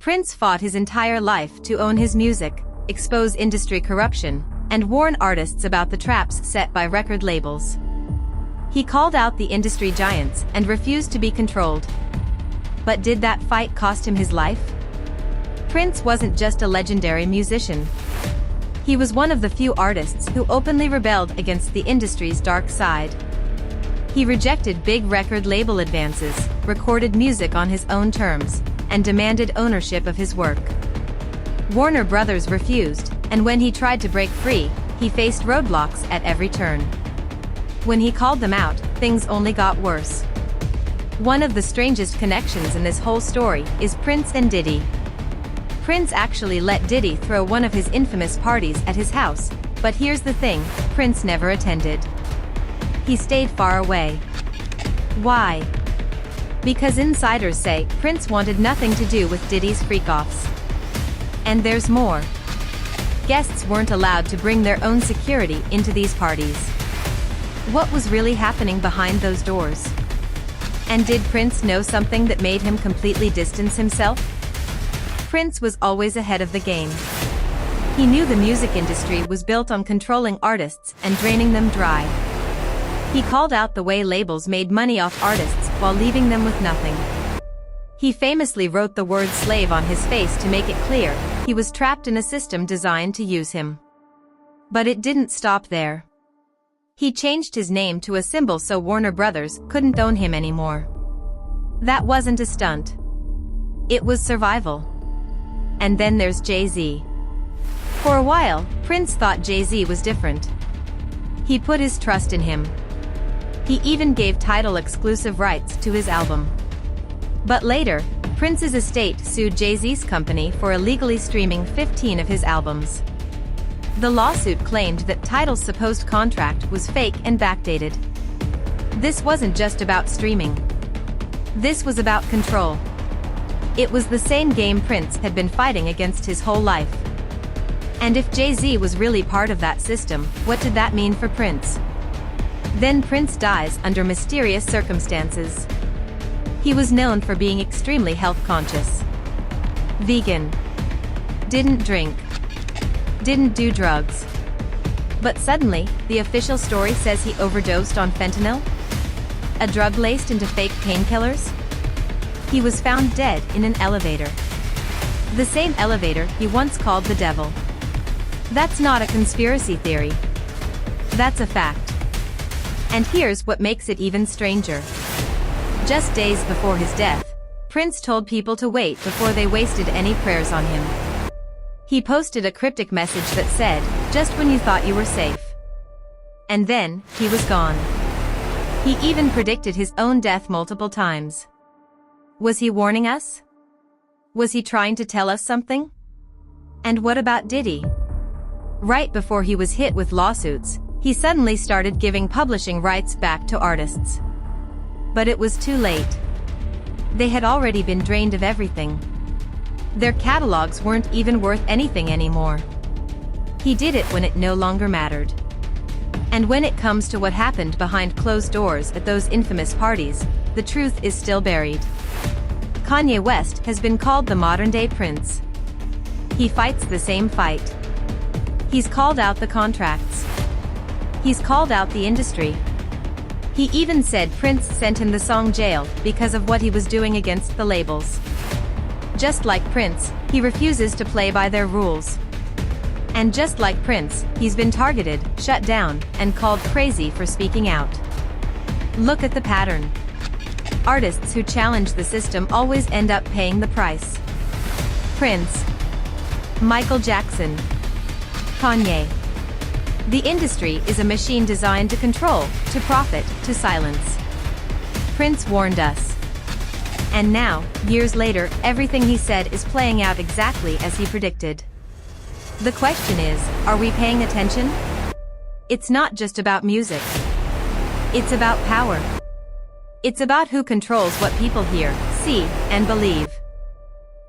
Prince fought his entire life to own his music, expose industry corruption, and warn artists about the traps set by record labels. He called out the industry giants and refused to be controlled. But did that fight cost him his life? Prince wasn't just a legendary musician. He was one of the few artists who openly rebelled against the industry's dark side. He rejected big record label advances, recorded music on his own terms, and demanded ownership of his work. Warner Brothers refused, and when he tried to break free, he faced roadblocks at every turn. When he called them out, things only got worse. One of the strangest connections in this whole story is Prince and Diddy. Prince actually let Diddy throw one of his infamous parties at his house, but here's the thing, Prince never attended. He stayed far away. Why? Because insiders say Prince wanted nothing to do with Diddy's freak-offs. And there's more. Guests weren't allowed to bring their own security into these parties. What was really happening behind those doors? And did Prince know something that made him completely distance himself? Prince was always ahead of the game. He knew the music industry was built on controlling artists and draining them dry. He called out the way labels made money off artists while leaving them with nothing. He famously wrote the word slave on his face to make it clear he was trapped in a system designed to use him. But it didn't stop there. He changed his name to a symbol so Warner Brothers couldn't own him anymore. That wasn't a stunt. It was survival. And then there's Jay-Z. For a while, Prince thought Jay-Z was different. He put his trust in him. He even gave Tidal exclusive rights to his album. But later, Prince's estate sued Jay-Z's company for illegally streaming 15 of his albums. The lawsuit claimed that Tidal's supposed contract was fake and backdated. This wasn't just about streaming. This was about control. It was the same game Prince had been fighting against his whole life. And if Jay-Z was really part of that system, what did that mean for Prince? Then Prince dies under mysterious circumstances. He was known for being extremely health-conscious. Vegan. Didn't drink. Didn't do drugs. But suddenly, the official story says he overdosed on fentanyl? A drug laced into fake painkillers? He was found dead in an elevator. The same elevator he once called the devil. That's not a conspiracy theory. That's a fact. And here's what makes it even stranger. Just days before his death, Prince told people to wait before they wasted any prayers on him. He posted a cryptic message that said, "Just when you thought you were safe." And then, he was gone. He even predicted his own death multiple times. Was he warning us? Was he trying to tell us something? And what about Diddy? Right before he was hit with lawsuits, he suddenly started giving publishing rights back to artists. But it was too late. They had already been drained of everything. Their catalogs weren't even worth anything anymore. He did it when it no longer mattered. And when it comes to what happened behind closed doors at those infamous parties, the truth is still buried. Kanye West has been called the modern-day Prince. He fights the same fight. He's called out the contracts. He's called out the industry. He even said Prince sent him the song Jail because of what he was doing against the labels. Just like Prince, he refuses to play by their rules. And just like Prince, he's been targeted, shut down, and called crazy for speaking out. Look at the pattern. Artists who challenge the system always end up paying the price. Prince, Michael Jackson, Kanye. The industry is a machine designed to control, to profit, to silence. Prince warned us. And now, years later, everything he said is playing out exactly as he predicted. The question is, are we paying attention? It's not just about music. It's about power. It's about who controls what people hear, see, and believe.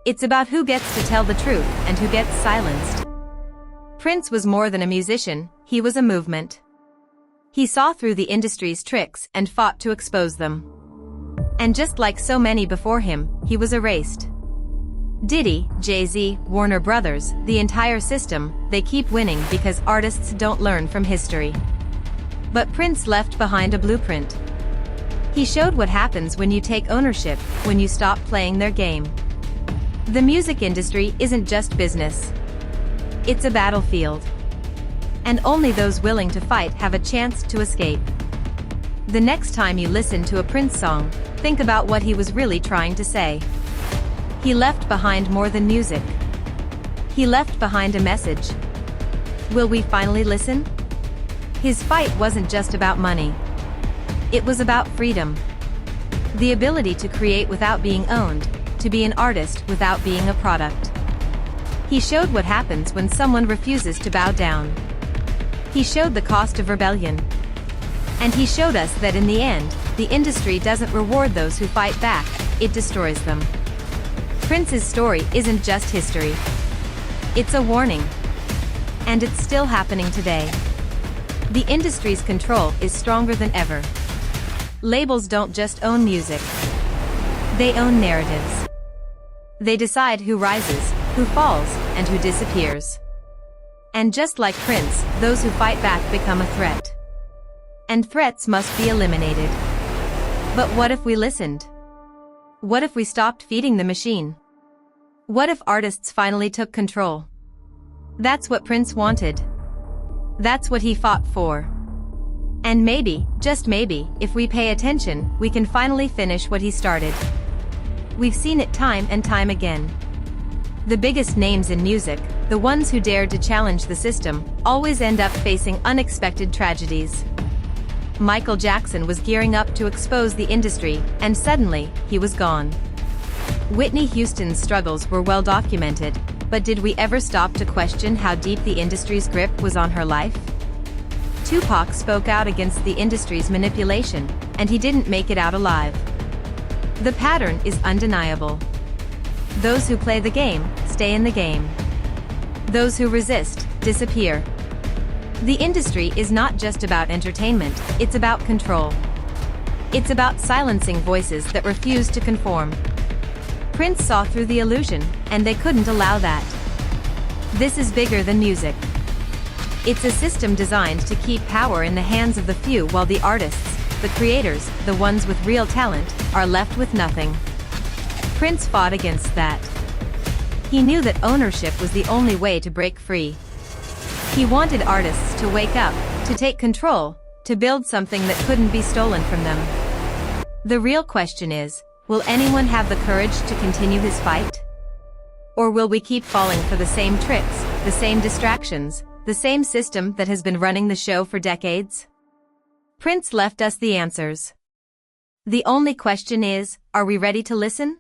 It's about who gets to tell the truth and who gets silenced. Prince was more than a musician, he was a movement. He saw through the industry's tricks and fought to expose them. And just like so many before him, he was erased. Diddy, Jay-Z, Warner Brothers, the entire system, they keep winning because artists don't learn from history. But Prince left behind a blueprint. He showed what happens when you take ownership, when you stop playing their game. The music industry isn't just business. It's a battlefield. And only those willing to fight have a chance to escape. The next time you listen to a Prince song, think about what he was really trying to say. He left behind more than music. He left behind a message. Will we finally listen? His fight wasn't just about money. It was about freedom. The ability to create without being owned, to be an artist without being a product. He showed what happens when someone refuses to bow down. He showed the cost of rebellion. And he showed us that in the end, the industry doesn't reward those who fight back, it destroys them. Prince's story isn't just history. It's a warning. And it's still happening today. The industry's control is stronger than ever. Labels don't just own music. They own narratives. They decide who rises, who falls, and who disappears. And just like Prince, those who fight back become a threat. And threats must be eliminated. But what if we listened? What if we stopped feeding the machine? What if artists finally took control? That's what Prince wanted. That's what he fought for. And maybe, just maybe, if we pay attention, we can finally finish what he started. We've seen it time and time again. The biggest names in music, the ones who dared to challenge the system, always end up facing unexpected tragedies. Michael Jackson was gearing up to expose the industry, and suddenly, he was gone. Whitney Houston's struggles were well documented, but did we ever stop to question how deep the industry's grip was on her life? Tupac spoke out against the industry's manipulation, and he didn't make it out alive. The pattern is undeniable. Those who play the game, stay in the game. Those who resist, disappear. The industry is not just about entertainment, it's about control. It's about silencing voices that refuse to conform. Prince saw through the illusion, and they couldn't allow that. This is bigger than music. It's a system designed to keep power in the hands of the few while the artists, the creators, the ones with real talent, are left with nothing. Prince fought against that. He knew that ownership was the only way to break free. He wanted artists to wake up, to take control, to build something that couldn't be stolen from them. The real question is, will anyone have the courage to continue his fight? Or will we keep falling for the same tricks, the same distractions, the same system that has been running the show for decades? Prince left us the answers. The only question is, are we ready to listen?